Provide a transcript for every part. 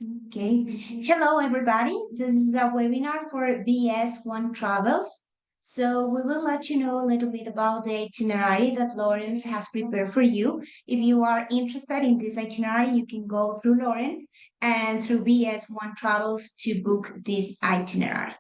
Okay. Hello, everybody. This is a webinar for VS1 Travels. So we will let you know a little bit about the itinerary that Lawrence has prepared for you. If you are interested in this itinerary, you can go through Lauren and through VS1 Travels to book this itinerary.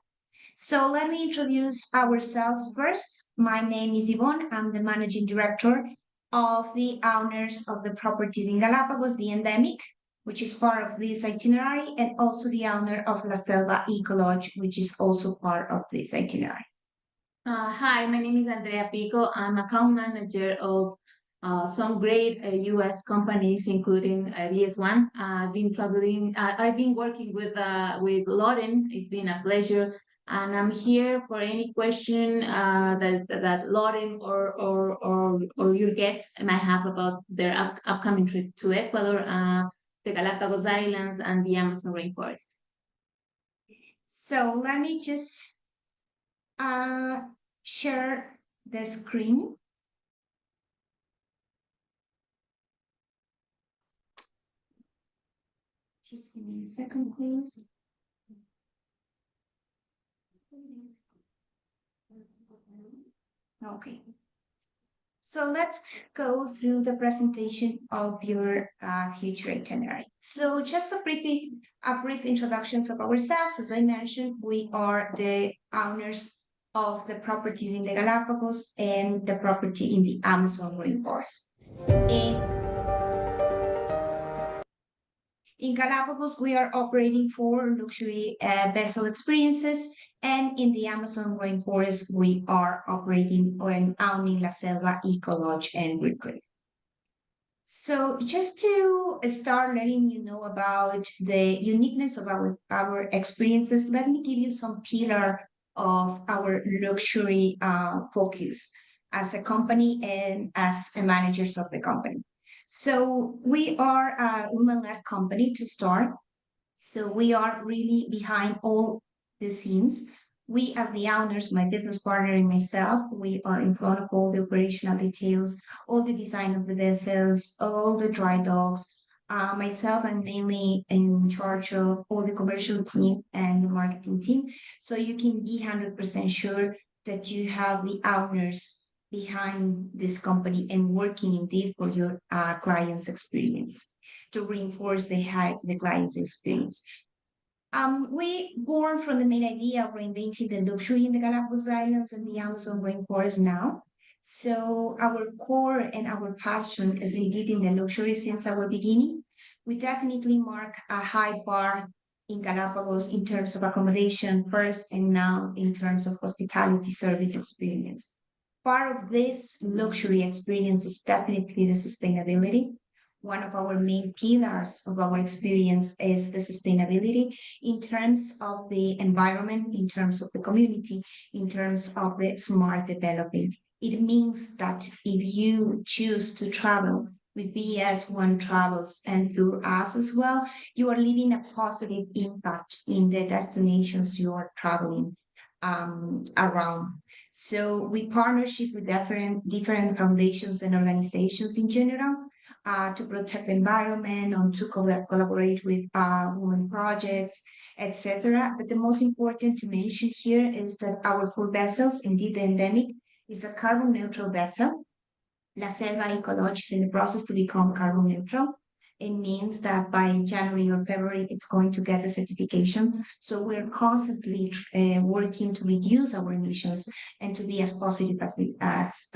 So let me introduce ourselves first. My name is Yvonne. I'm the managing director of the owners of the properties in Galapagos, the endemic, which is part of this itinerary, and also the owner of La Selva Eco Lodge, which is also part of this itinerary. Hi, my name is Andrea Pico. I'm account manager of some great U.S. companies, including VS1. I've been working with Lauren. It's been a pleasure, and I'm here for any question that Lauren or your guests might have about their upcoming trip to Ecuador, the Galapagos Islands, and the Amazon rainforest. So let me just share the screen. Just give me a second, please. Okay. So let's go through the presentation of your future itinerary. So just a brief introductions of ourselves. As I mentioned, we are the owners of the properties in the Galapagos and the property in the Amazon rainforest. In Galapagos, we are operating 4 luxury vessel experiences, and in the Amazon rainforest, we are operating and owning La Selva Eco Lodge and Retreat. So just to start letting you know about the uniqueness of our experiences, let me give you some pillar of our luxury focus as a company and as a managers of the company. So we are a women-led company to start. So we are really behind all the scenes. We, as the owners, my business partner and myself, we are in front of all the operational details, all the design of the vessels, all the dry docks. Myself, I'm mainly in charge of all the commercial team and the marketing team. So you can be 100% sure that you have the owners behind this company and working indeed for your client's experience to reinforce the client's experience. We born from the main idea of reinventing the luxury in the Galapagos Islands and the Amazon rainforest now. So our core and our passion is indeed in the luxury since our beginning. We definitely mark a high bar in Galapagos in terms of accommodation first and now in terms of hospitality service experience. Part of this luxury experience is definitely the sustainability. One of our main pillars of our experience is the sustainability in terms of the environment, in terms of the community, in terms of the smart developing. It means that if you choose to travel with VS1 Travels and through us as well, you are leaving a positive impact in the destinations you are traveling around. So we partnership with different foundations and organizations in general to protect the environment, and to collaborate with women projects, etc. But the most important to mention here is that our 4 vessels, indeed the endemic, is a carbon neutral vessel. La Selva Ecolodge is in the process to become carbon neutral. It means that by January or February, it's going to get the certification. So we're constantly working to reduce our emissions and to be as positive as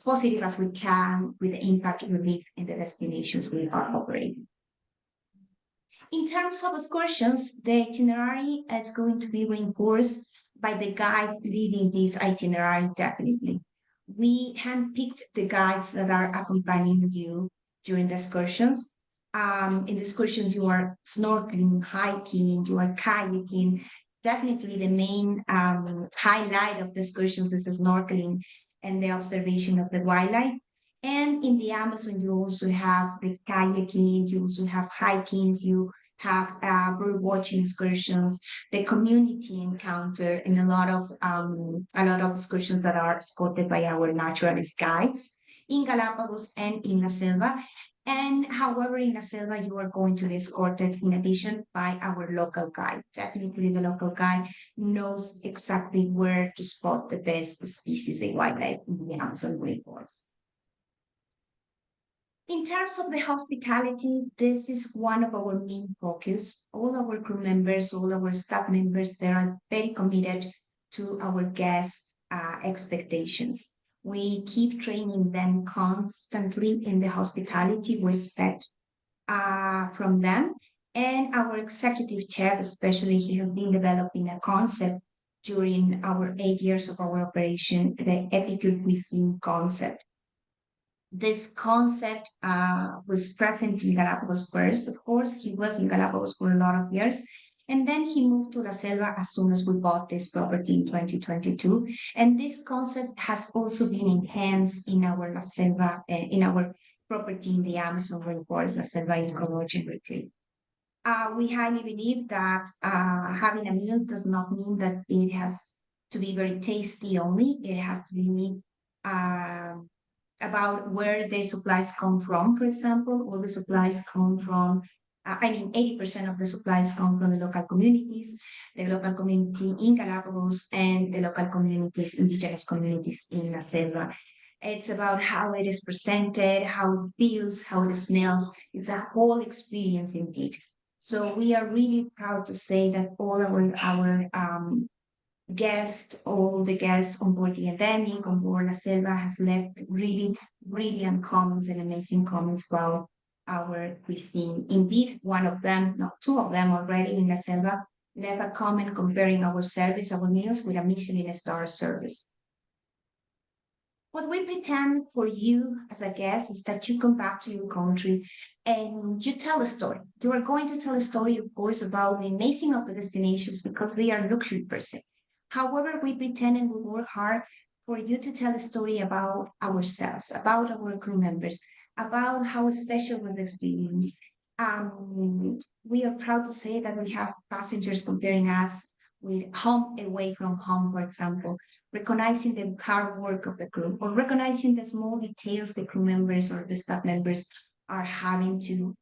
positive as we can with the impact we leave in the destinations we are operating. In terms of excursions, the itinerary is going to be reinforced by the guide leading this itinerary definitely. We handpicked the guides that are accompanying you during the excursions. In the excursions, you are snorkeling, hiking, you are kayaking. Definitely the main highlight of the excursions is the snorkeling and the observation of the wildlife. And in the Amazon, you also have the kayaking, you also have hikings, you have bird watching excursions, the community encounter, and a lot of excursions that are escorted by our naturalist guides in Galapagos and in La Selva. And however, in La Selva, you are going to be escorted in addition by our local guide. Definitely, the local guide knows exactly where to spot the best species of wildlife in the Amazon rainforest. In terms of the hospitality, this is one of our main focus. All our crew members, all our staff members, they are very committed to our guests' expectations. We keep training them constantly in the hospitality we expect from them. And our executive chef, especially, he has been developing a concept during our 8 years of our operation, the Epicure Cuisine concept. This concept was present in Galapagos first. Of course, he was in Galapagos for a lot of years. And then he moved to La Selva as soon as we bought this property in 2022. And this concept has also been enhanced in our La Selva, in our property in the Amazon rainforest, La Selva Ecology Retreat. We highly believe that having a meal does not mean that it has to be very tasty only. It has to be uh, about where the supplies come from. For example, all the supplies come from, 80% of the supplies come from the local communities, the local community in Galapagos, and the local communities, indigenous communities in La Selva. It's about how it is presented, how it feels, how it smells. It's a whole experience indeed. So we are really proud to say that all our guests, all the guests on board the Endemic, on board La Selva, has left really brilliant comments and amazing comments about our cuisine. Indeed, one of them, no, two of them already in La Selva, left a comment comparing our service, our meals, with a Michelin star service. What we pretend for you as a guest is that you come back to your country and you tell a story. You are going to tell a story, of course, about the amazing of the destinations because they are luxury per se. However, we pretend and we work hard for you to tell a story about ourselves, about our crew members, about how special was the experience. We are proud to say that we have passengers comparing us with home away from home, for example, recognizing the hard work of the crew or recognizing the small details the crew members or the staff members are having to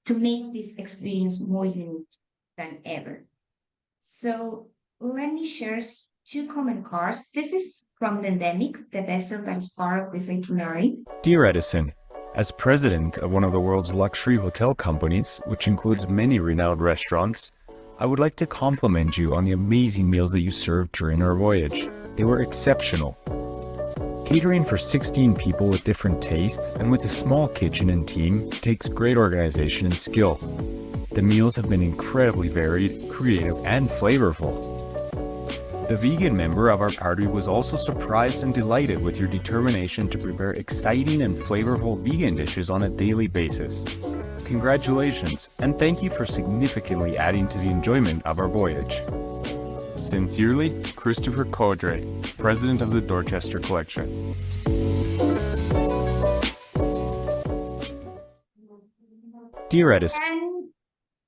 make this experience more unique than ever. So let me share two comment cards. This is from the Endemic, the vessel that is part of this itinerary. Dear Edison, as president of one of the world's luxury hotel companies, which includes many renowned restaurants, I would like to compliment you on the amazing meals that you served during our voyage. They were exceptional. Catering for 16 people with different tastes and with a small kitchen and team takes great organization and skill. The meals have been incredibly varied, creative, and flavorful. The vegan member of our party was also surprised and delighted with your determination to prepare exciting and flavorful vegan dishes on a daily basis. Congratulations, and thank you for significantly adding to the enjoyment of our voyage. Sincerely, Christopher Codre, President of the Dorchester Collection. Dear Edison, And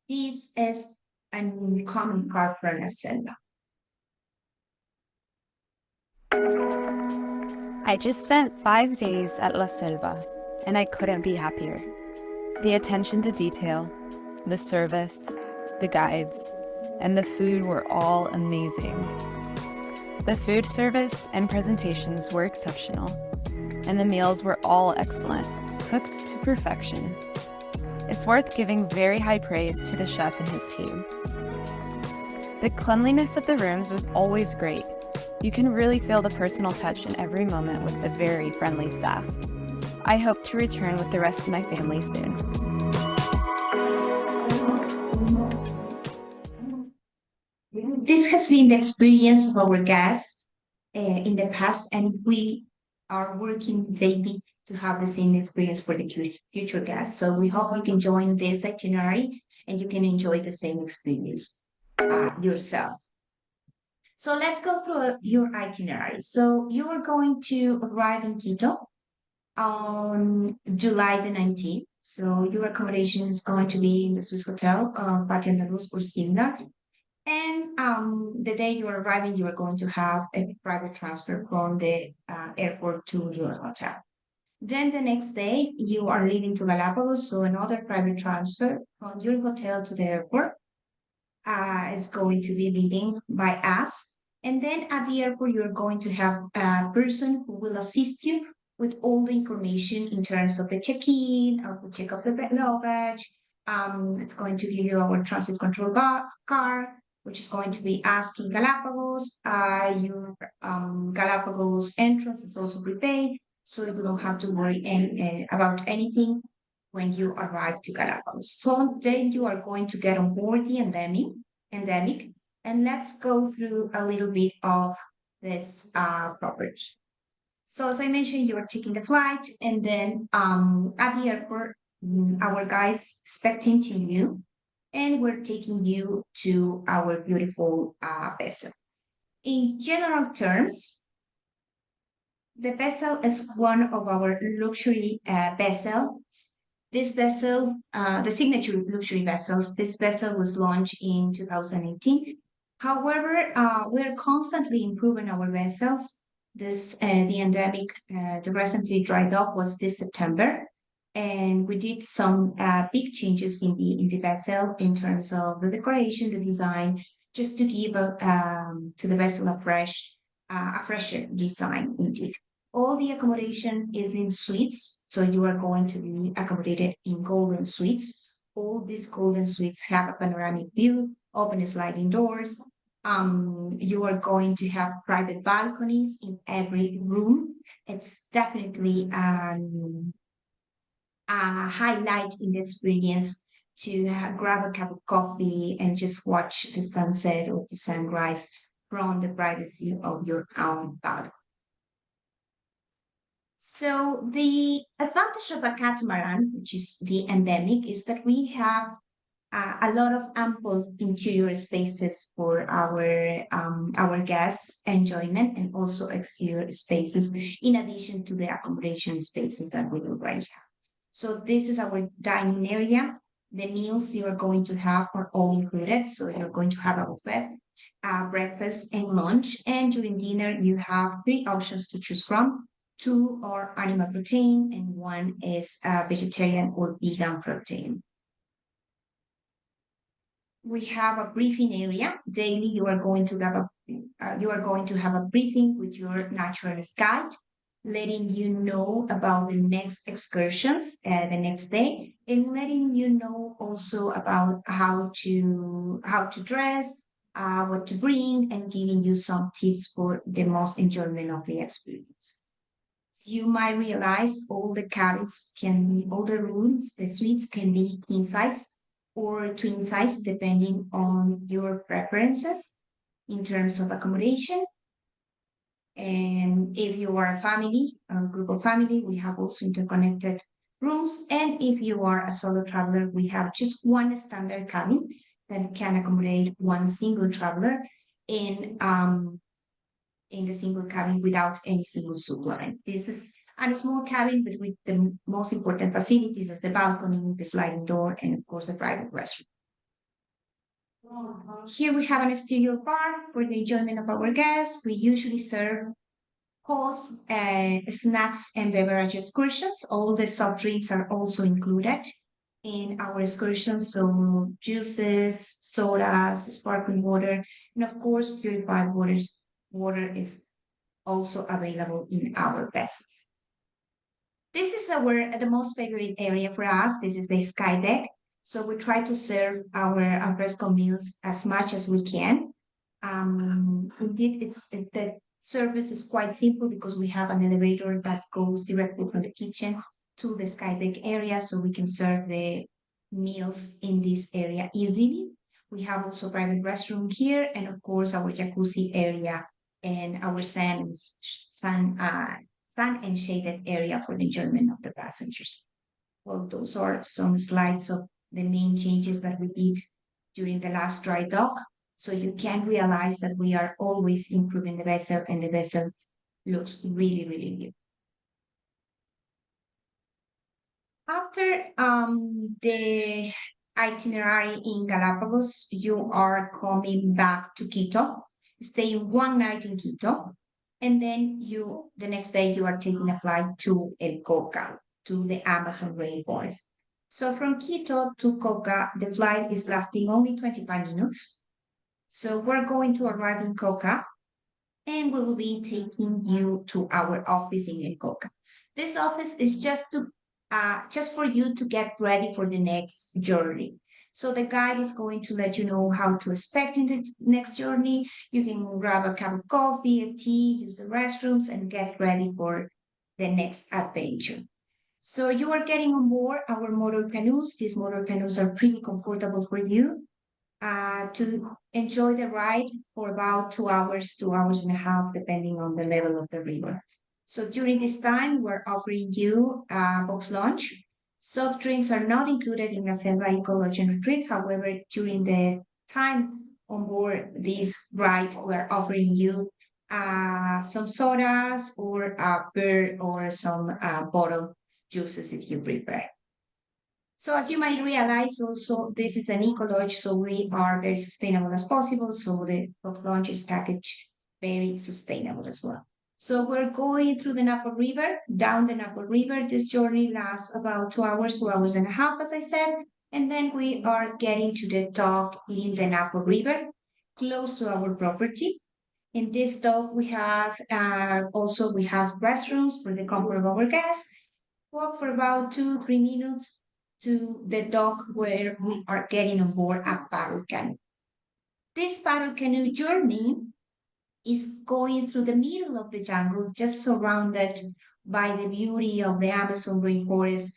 this is a common card for La Selva. I just spent 5 days at La Selva, and I couldn't be happier. The attention to detail, the service, the guides, and the food were all amazing. The food service and presentations were exceptional, and the meals were all excellent, cooked to perfection. It's worth giving very high praise to the chef and his team. The cleanliness of the rooms was always great. You can really feel the personal touch in every moment with the very friendly staff. I hope to return with the rest of my family soon. This has been the experience of our guests in the past, and we are working daily to have the same experience for the future guests. So we hope you can join this itinerary and you can enjoy the same experience yourself. So let's go through your itinerary. So you are going to arrive in Quito on July the 19th. So your accommodation is going to be in the Swiss Hotel, Patio Andaluz or similar. And the day you are arriving, you are going to have a private transfer from the airport to your hotel. Then the next day, you are leaving to Galapagos, so another private transfer from your hotel to the airport is going to be leading by us. And then at the airport, you're going to have a person who will assist you with all the information in terms of the check-in, of the check of the luggage. It's going to give you our transit control car, which is going to be asking Galapagos. Your Galapagos entrance is also prepaid, so you don't have to worry about anything when you arrive to Galapagos. So then you are going to get on board the endemic, and let's go through a little bit of this property. So as I mentioned, you are taking the flight, and then at the airport, our guys expecting to you, and we're taking you to our beautiful vessel. In general terms, the vessel is one of our luxury vessels. This vessel, the signature luxury vessels, this vessel was launched in 2018. However, we're constantly improving our vessels. The endemic, the recently dried up was this September, and we did some big changes in the vessel in terms of the decoration, the design, just to give to the vessel a fresher design indeed. All the accommodation is in suites, so you are going to be accommodated in golden suites. All these golden suites have a panoramic view, open sliding doors. You are going to have private balconies in every room. It's definitely a highlight in the experience to grab a cup of coffee and just watch the sunset or the sunrise from the privacy of your own balcony. So the advantage of a catamaran, which is the endemic, is that we have a lot of ample interior spaces for our guests' enjoyment, and also exterior spaces in addition to the accommodation spaces that we already have. So this is our dining area. The meals you are going to have are all included. So you're going to have a buffet, breakfast and lunch. And during dinner, you have three options to choose from. Two are animal protein, and one is vegetarian or vegan protein. We have a briefing area. Daily, you are going to have a briefing with your naturalist guide, letting you know about the next excursions the next day, and letting you know also about how to dress, what to bring, and giving you some tips for the most enjoyment of the experience. So you might realize all the rooms, the suites can be king size or twin size, depending on your preferences in terms of accommodation. And if you are a family, a group of family, we have also interconnected rooms. And if you are a solo traveler, we have just one standard cabin that can accommodate one single traveler in the single cabin without any single supplement. This is a small cabin, but with the most important facilities as the balcony, the sliding door, and of course, a private restroom. Here we have an exterior bar for the enjoyment of our guests. We usually serve course, snacks and beverage excursions. All the soft drinks are also included in our excursions. So juices, sodas, sparkling water, and of course, purified water is also available in our vessels. This is the most favorite area for us. This is the sky deck. So we try to serve our alfresco meals as much as we can. Indeed, the service is quite simple because we have an elevator that goes directly from the kitchen to the sky deck area, so we can serve the meals in this area easily. We have also private restroom here, and of course our jacuzzi area and our sun and shaded area for the enjoyment of the passengers. Well, those are some slides of the main changes that we did during the last dry dock. So you can realize that we are always improving the vessel, and the vessel looks really, really new. After the itinerary in Galapagos, you are coming back to Quito, staying one night in Quito. And then the next day, you are taking a flight to El Coca, to the Amazon rainforest. So from Quito to Coca, the flight is lasting only 25 minutes. So we're going to arrive in Coca and we will be taking you to our office in El Coca. This office is just for you to get ready for the next journey. So the guide is going to let you know how to expect in the next journey. You can grab a cup of coffee, a tea, use the restrooms, and get ready for the next adventure. So you are getting on board our motor canoes. These motor canoes are pretty comfortable for you to enjoy the ride for about 2 hours, 2 hours and a half, depending on the level of the river. So during this time, we're offering you a box lunch. Soft drinks are not included in the Selva Ecological Retreat. However, during the time on board this ride, we're offering you some sodas or a beer or some bottle juices if you prefer. So as you might realize also, this is an eco-lodge, so we are very sustainable as possible. So the box lunch is packaged very sustainable as well. So we're going through the Napo River, down the Napo River. This journey lasts about 2 hours, 2 hours and a half, as I said. And then we are getting to the dock in the Napo River, close to our property. In this dock, we have restrooms for the comfort of our guests. Walk for about 2-3 minutes to the dock where we are getting on board a paddle canoe. This paddle canoe journey is going through the middle of the jungle, just surrounded by the beauty of the Amazon rainforest.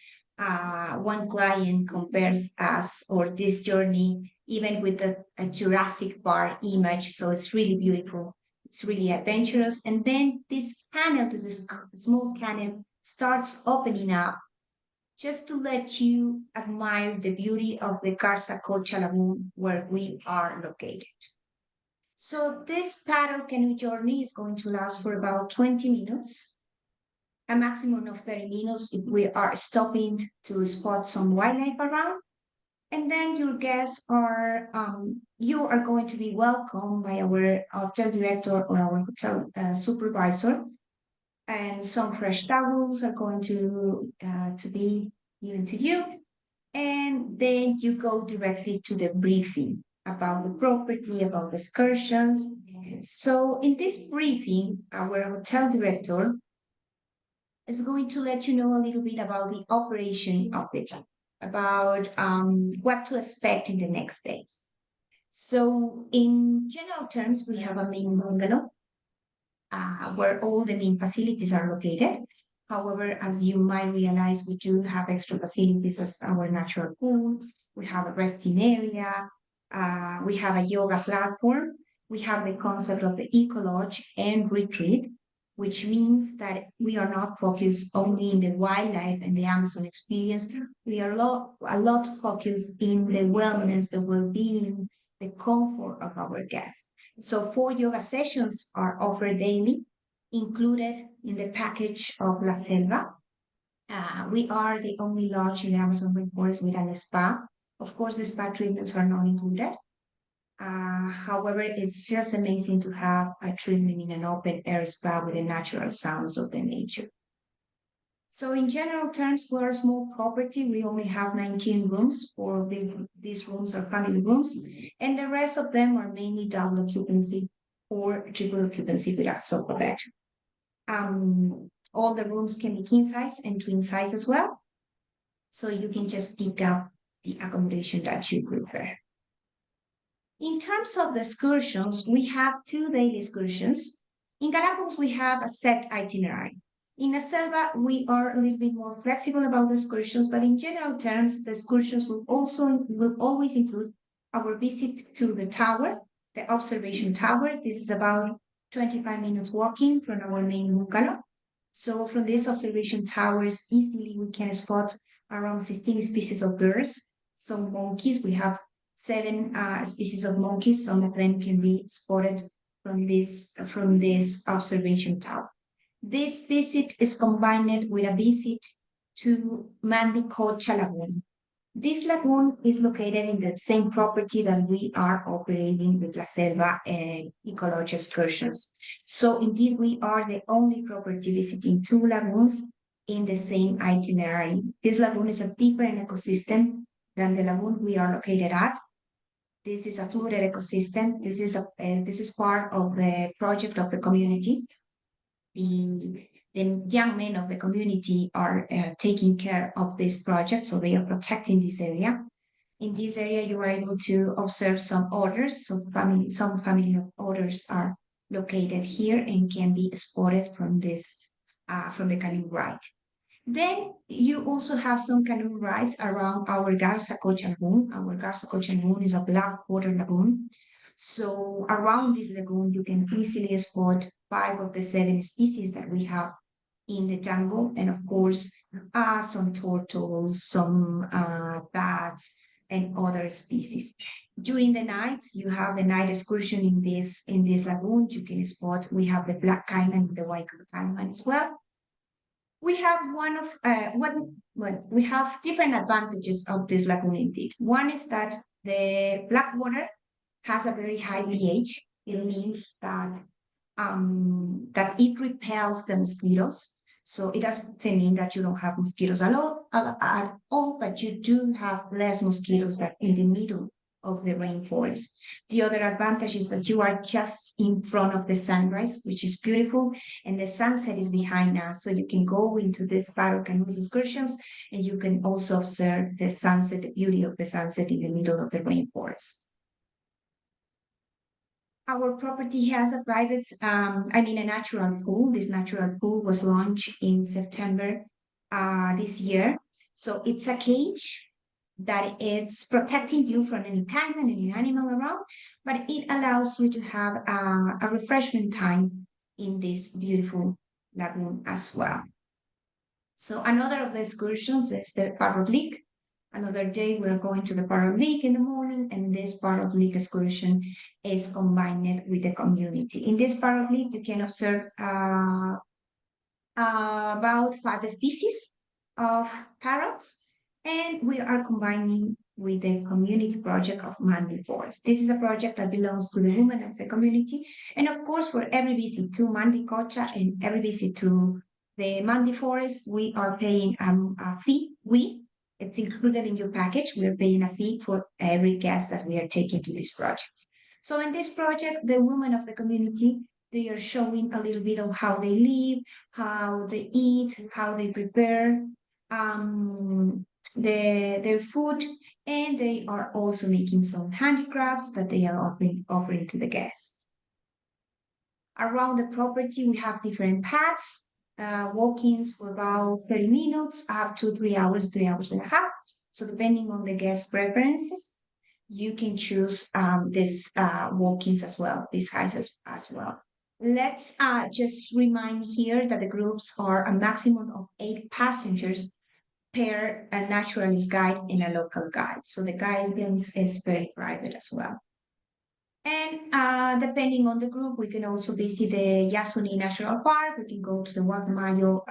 One client compares us or this journey even with a Jurassic Park image, so it's really beautiful. It's really adventurous. And then this canal, this small canal, starts opening up just to let you admire the beauty of the Garza-Cocha Lagoon where we are located. So this paddle canoe journey is going to last for about 20 minutes, a maximum of 30 minutes if we are stopping to spot some wildlife around. And then you are going to be welcomed by our hotel director or our hotel supervisor, and some fresh towels are going to be given to you. And then you go directly to the briefing about the property, about the excursions. So in this briefing, our hotel director is going to let you know a little bit about the operation of the job, about what to expect in the next days. So in general terms, we have a main bungalow where all the main facilities are located. However, as you might realize, we do have extra facilities as our natural pool. We have a resting area. We have a yoga platform. We have the concept of the eco-lodge and retreat, which means that we are not focused only in the wildlife and the Amazon experience. We are a lot focused in the wellness, the well-being, the comfort of our guests. So 4 yoga sessions are offered daily, included in the package of La Selva. We are the only lodge in the Amazon rainforest with a spa. Of course, the spa treatments are not included. However, it's just amazing to have a treatment in an open air spa with the natural sounds of the nature. So in general terms, we're a small property. We only have 19 rooms. These rooms are family rooms, and the rest of them are mainly double occupancy or triple occupancy with a sofa bed. All the rooms can be king size and twin size as well. So you can just pick up the accommodation that you prefer. In terms of the excursions, we have 2 daily excursions. In Galapagos, we have a set itinerary. In La Selva, we are a little bit more flexible about the excursions, but in general terms, the excursions will always include our visit to the tower, the observation tower. This is about 25 minutes walking from our main bungalow. So from these observation towers, easily we can spot around 16 species of birds. Some monkeys, we have 7 species of monkeys. Some of them can be spotted from this observation tower. This visit is combined with a visit to Mandicocha Lagoon. This lagoon is located in the same property that we are operating with La Selva and Ecology Excursions. So indeed, we are the only property visiting two lagoons in the same itinerary. This lagoon is a different ecosystem than the lagoon we are located at. This is a fluted ecosystem. This is part of the project of the community. The young men of the community are taking care of this project, so they are protecting this area. In this area, you are able to observe some otters. Some family of otters are located here and can be spotted from from the canoe ride. Then you also have some canoe rides around our Garza Cocha Lagoon. Our Garza Cocha Lagoon is a black water lagoon. So around this lagoon, you can easily spot 5 of the 7 species that we have in the jungle, and of course, some turtles, some bats, and other species. During the nights, you have the night excursion in this lagoon. You can spot we have the black caiman and the white caiman as well. We have we have different advantages of this lagoon indeed. One is that the black water has a very high pH. It means that it repels the mosquitoes. So it doesn't mean that you don't have mosquitoes at all, but you do have less mosquitoes than in the middle of the rainforest. The other advantage is that you are just in front of the sunrise, which is beautiful, and the sunset is behind us. So you can go into this paddle canoes excursions, and you can also observe the sunset, the beauty of the sunset in the middle of the rainforest. Our property has a a natural pool. This natural pool was launched in September this year. So it's a cage that it's protecting you from any plant and any animal around, but it allows you to have a refreshment time in this beautiful lagoon as well. So another of the excursions is the Parrot Lake. Another day we're going to the Parrot Lake in the morning, and this Parrot Lake excursion is combined with the community. In this Parrot Lake, you can observe about 5 species of parrots, and we are combining with the community project of Mandi Forest. This is a project that belongs to the women of the community, and of course, for every visit to Mandi Cocha and every visit to the Mandi Forest, we are paying a fee. It's included in your package. We're paying a fee for every guest that we are taking to this project. So in this project, the women of the community, they are showing a little bit of how they live, how they eat, how they prepare their food, and they are also making some handicrafts that they are offering to the guests. Around the property, we have different paths, walk-ins for about 30 minutes, up to 3 hours, 3 hours and a half. So depending on the guest preferences, you can choose this walk-ins as well, these sizes as well. Let's just remind here that the groups are a maximum of 8 passengers per a naturalist guide and a local guide. So the guidance is very private as well. And depending on the group, we can also visit the Yasuni National Park. We can go to the Guacamayo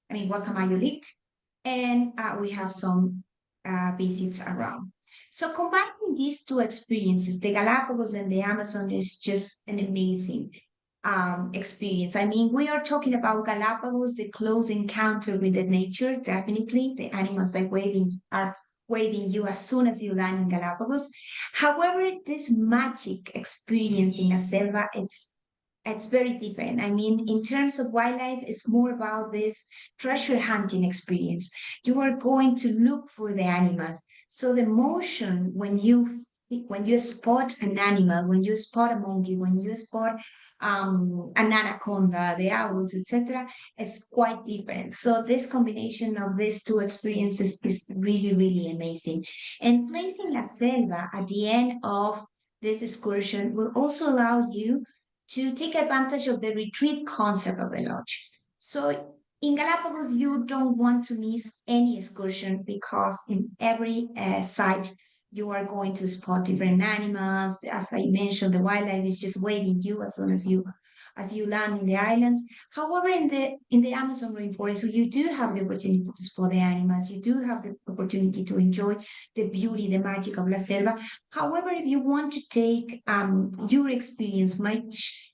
Guacamayo Lake, and we have some visits around. So combining these two experiences, the Galapagos and the Amazon, is just an amazing experience. I mean, we are talking about Galapagos, the close encounter with the nature, definitely. The animals that are waving you as soon as you land in Galapagos. However, this magic experience in La Selva, it's very different. I mean, in terms of wildlife, it's more about this treasure hunting experience. You are going to look for the animals. So the motion when you spot an animal, when you spot a monkey, when you spot an anaconda, the owls, etc., is quite different. So this combination of these two experiences is really, really amazing. And placing La Selva at the end of this excursion will also allow you to take advantage of the retreat concept of the lodge. So in Galapagos, you don't want to miss any excursion because in every site, you are going to spot different animals. As I mentioned, the wildlife is just waiting you as soon as you as you land in the islands. However, in the Amazon rainforest, you do have the opportunity to explore the animals. You do have the opportunity to enjoy the beauty, the magic of La Selva. However, if you want to take your experience much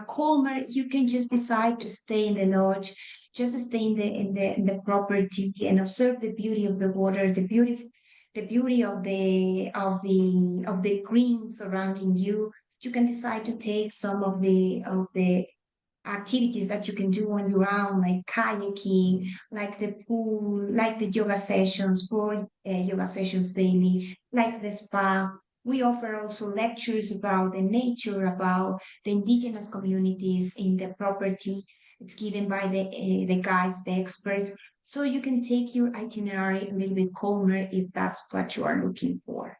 calmer, you can just decide to stay in the lodge, just stay in the property and observe the beauty of the water, the beauty of the green surrounding you. You can decide to take some of the activities that you can do on your own, like kayaking, like the pool, like the yoga sessions, for yoga sessions daily, like the spa. We offer also lectures about the nature, about the indigenous communities in the property. It's given by the guides, the experts, so you can take your itinerary a little bit calmer if that's what you are looking for.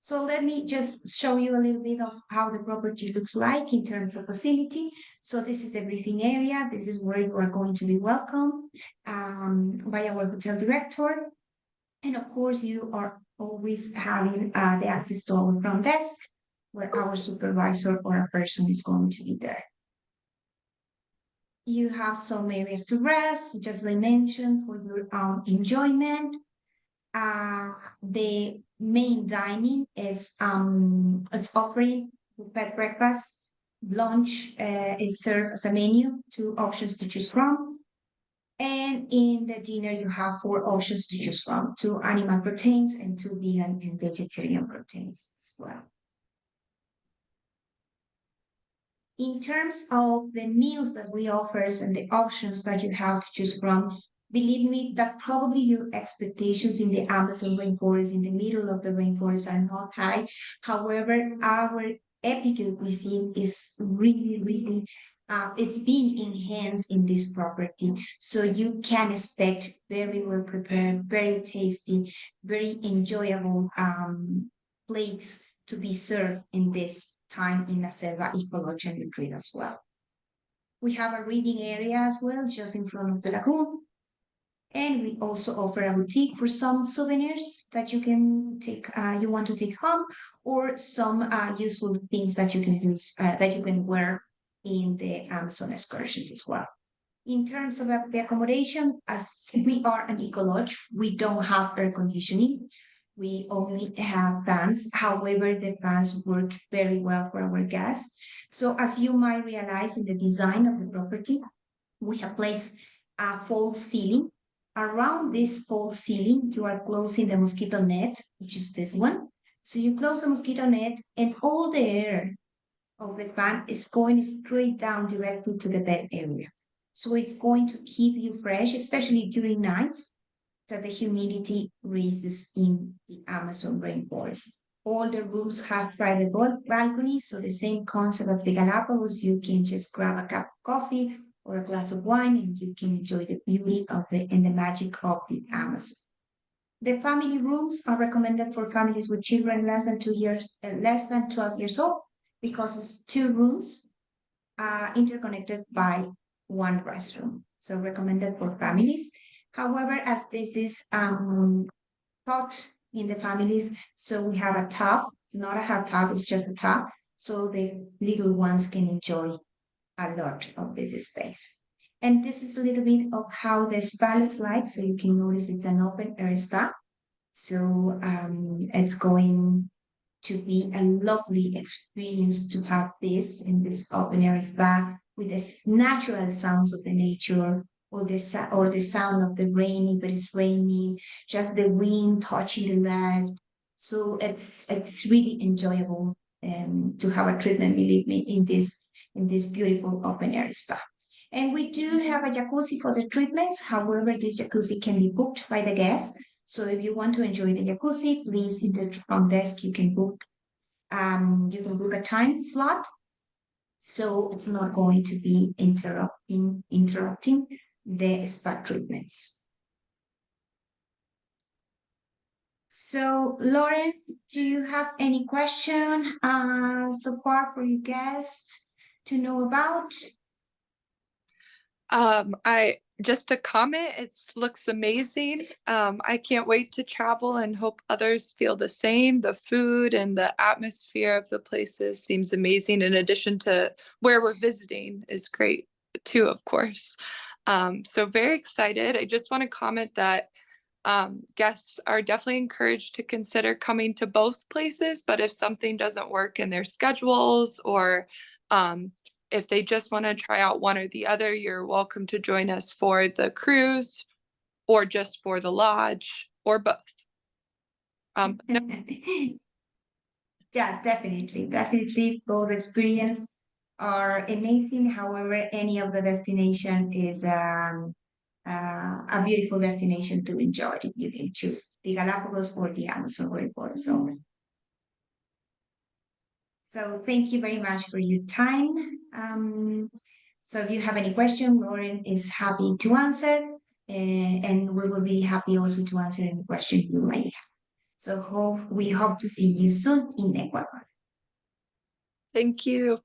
So let me just show you a little bit of how the property looks like in terms of facility. So this is the briefing area. This is where you are going to be welcome by our hotel director. And of course, you are always having the access to our front desk, where our supervisor or a person is going to be there. You have some areas to rest, just as I mentioned, for your own enjoyment. The main dining is offering bed breakfast. Lunch is served as a menu, 2 options to choose from. And in the dinner, you have 4 options to choose from, 2 animal proteins and 2 vegan and vegetarian proteins as well. In terms of the meals that we offer and the options that you have to choose from, believe me that probably your expectations in the Amazon rainforest, in the middle of the rainforest, are not high. However, our epic cuisine is really, really it's being enhanced in this property. So you can expect very well prepared, very tasty, very enjoyable plates to be served in this time in La Selva Ecolodge and Retreat as well. We have a reading area as well, just in front of the lagoon. And we also offer a boutique for some souvenirs that you can take, you want to take home, or some useful things that you can use, that you can wear in the Amazon excursions as well. In terms of the accommodation, as we are an eco lodge, we don't have air conditioning. We only have fans. However, the fans work very well for our guests. So as you might realize in the design of the property, we have placed a false ceiling. Around this false ceiling, you are closing the mosquito net, which is this one. So you close the mosquito net and all the air of the fan is going straight down directly to the bed area. So it's going to keep you fresh, especially during nights that the humidity raises in the Amazon rainforest. All the rooms have private balconies, so the same concept as the Galapagos. You can just grab a cup of coffee or a glass of wine, and you can enjoy the beauty of and the magic of the Amazon. The family rooms are recommended for families with children less than 12 years old, because it's 2 rooms interconnected by 1 restroom. So recommended for families. However, as this is taught in the families, so we have a tub. It's not a hot tub, it's just a tub. So the little ones can enjoy a lot of this space. And this is a little bit of how the spa looks like. So you can notice it's an open air spa. So it's going to be a lovely experience to have this in this open air spa with the natural sounds of the nature, or the sound of the rain if it is raining, just the wind touching the land. So it's really enjoyable to have a treatment, believe me, in this beautiful open air spa. And we do have a jacuzzi for the treatments. However, this jacuzzi can be booked by the guests. So if you want to enjoy the jacuzzi, please in the front desk you can book a time slot. So it's not going to be interrupting the spa treatments. So Lauren, do you have any question so far for your guests to know about? I just a comment, it looks amazing. I can't wait to travel and hope others feel the same. The food and the atmosphere of the places seems amazing, in addition to where we're visiting is great too, of course. So very excited. I just want to comment that guests are definitely encouraged to consider coming to both places, but if something doesn't work in their schedules, or if they just want to try out one or the other, you're welcome to join us for the cruise or just for the lodge or both. Yeah, definitely both experience are amazing. However, any of the destination is a beautiful destination to enjoy. You can choose the Galapagos or the Amazon rainforest. So thank you very much for your time. So if you have any question, Lauren is happy to answer, and we will be happy also to answer any question you may have. So we hope to see you soon in Ecuador. Thank you.